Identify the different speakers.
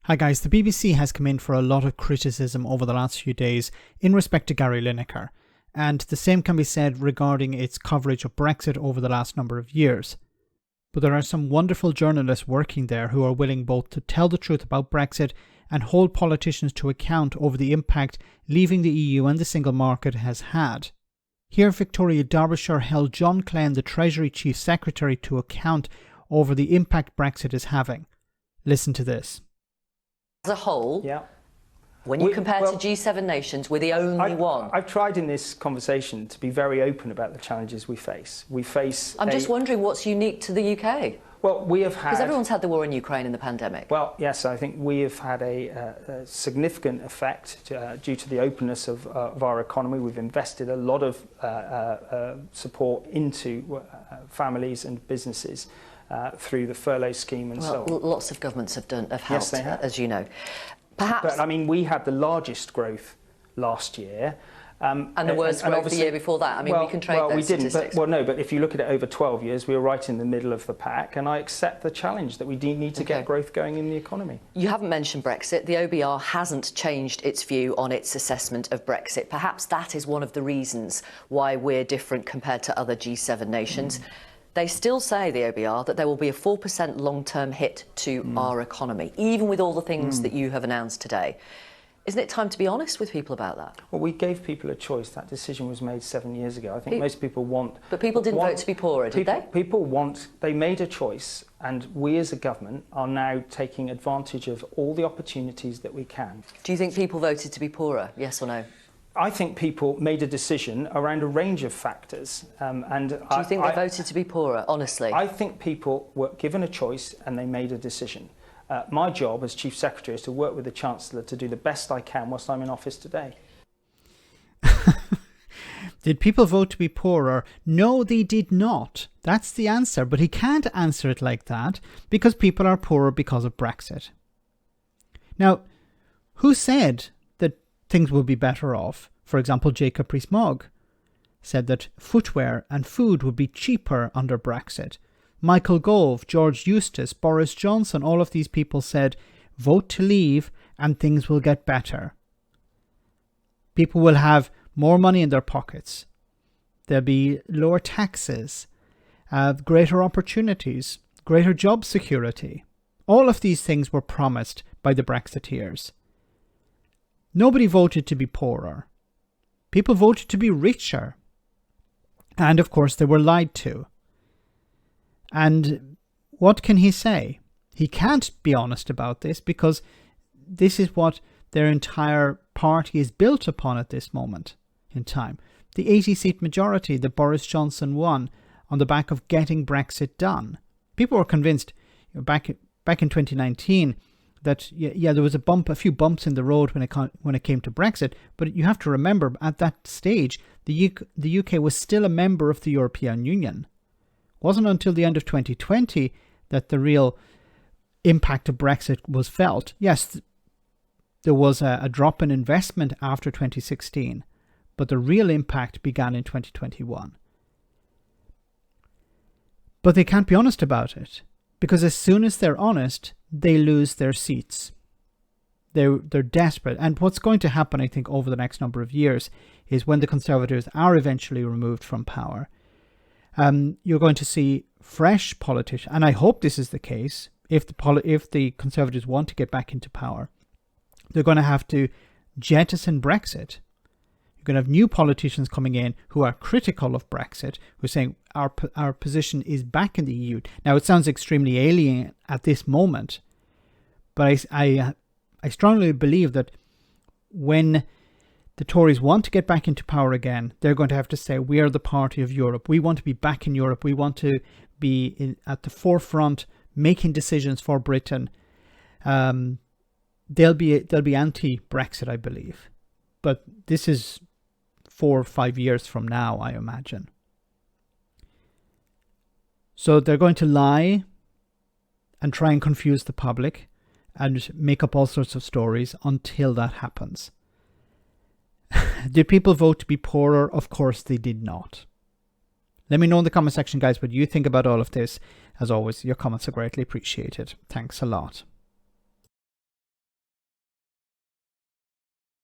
Speaker 1: Hi guys, the BBC has come in for a lot of criticism over the last few days in respect to Gary Lineker, and the same can be said regarding its coverage of Brexit over the last number of years. But there are some wonderful journalists working there who are willing both to tell the truth about Brexit and hold politicians to account over the impact leaving the EU and the single market has had. Here, Victoria Derbyshire held John Glen, the Treasury Chief Secretary, to account over the impact Brexit is having. Listen to this.
Speaker 2: As a whole, when you compare to G7 nations, we're the only one.
Speaker 3: I've tried in this conversation to be very open about the challenges we face. I'm
Speaker 2: just wondering what's unique to the UK.
Speaker 3: Well, we have had...
Speaker 2: Because everyone's had the war in Ukraine and the pandemic.
Speaker 3: Well, yes, I think we have had a significant effect due to the openness of our economy. We've invested a lot of support into families and businesses through the furlough scheme and so on.
Speaker 2: Lots of governments have helped,
Speaker 3: yes, they have.
Speaker 2: as you know. Perhaps...
Speaker 3: But, I mean, we had the largest growth last year.
Speaker 2: And the worst growth the year before that. I mean, we can trade those statistics.
Speaker 3: But if you look at it over 12 years, we were right in the middle of the pack, and I accept the challenge that we do need to get growth going in the economy.
Speaker 2: You haven't mentioned Brexit. The OBR hasn't changed its view on its assessment of Brexit. Perhaps that is one of the reasons why we're different compared to other G7 nations. They still say, the OBR, that there will be a 4% long-term hit to our economy, even with all the things that you have announced today. Isn't it time to be honest with people about that?
Speaker 3: Well, we gave people a choice. That decision was made 7 years ago. I think most people want...
Speaker 2: But people didn't vote to be poorer, did they?
Speaker 3: They made a choice, and we as a government are now taking advantage of all the opportunities that we can.
Speaker 2: Do you think people voted to be poorer, yes or no?
Speaker 3: I think people made a decision around a range of factors.
Speaker 2: Do you think they voted to be poorer, honestly?
Speaker 3: I think people were given a choice and they made a decision. My job as Chief Secretary is to work with the Chancellor to do the best I can whilst I'm in office today.
Speaker 1: Did people vote to be poorer? No, they did not. That's the answer. But he can't answer it like that because people are poorer because of Brexit. Now, who said that things would be better off? For example, Jacob Rees-Mogg said that footwear and food would be cheaper under Brexit. Michael Gove, George Eustice, Boris Johnson, all of these people said, vote to leave and things will get better. People will have more money in their pockets. There'll be lower taxes, greater opportunities, greater job security. All of these things were promised by the Brexiteers. Nobody voted to be poorer. People voted to be richer. And of course they were lied to. And what can he say? He can't be honest about this because this is what their entire party is built upon at this moment in time. The 80-seat majority that Boris Johnson won on the back of getting Brexit done. People were convinced back in 2019 that there was a few bumps in the road when it came to Brexit, but you have to remember at that stage the UK was still a member of the European Union. It wasn't until the end of 2020 that the real impact of Brexit was felt. Yes, there was a drop in investment after 2016, but the real impact began in 2021. But they can't be honest about it, because as soon as they're honest, they lose their seats. They're desperate. And what's going to happen, I think, over the next number of years is when the Conservatives are eventually removed from power, you're going to see fresh politicians, and I hope this is the case, if the Conservatives want to get back into power, they're going to have to jettison Brexit. You're going to have new politicians coming in who are critical of Brexit, who are saying our position is back in the EU. Now, it sounds extremely alien at this moment, but I strongly believe that when the Tories want to get back into power again, they're going to have to say, we are the party of Europe. We want to be back in Europe. We want to be at the forefront, making decisions for Britain. They'll be anti-Brexit, I believe. But this is 4 or 5 years from now, I imagine. So they're going to lie and try and confuse the public and make up all sorts of stories until that happens. Did people vote to be poorer? Of course they did not. Let me know in the comment section, guys, what you think about all of this. As always, your comments are greatly appreciated. Thanks a lot.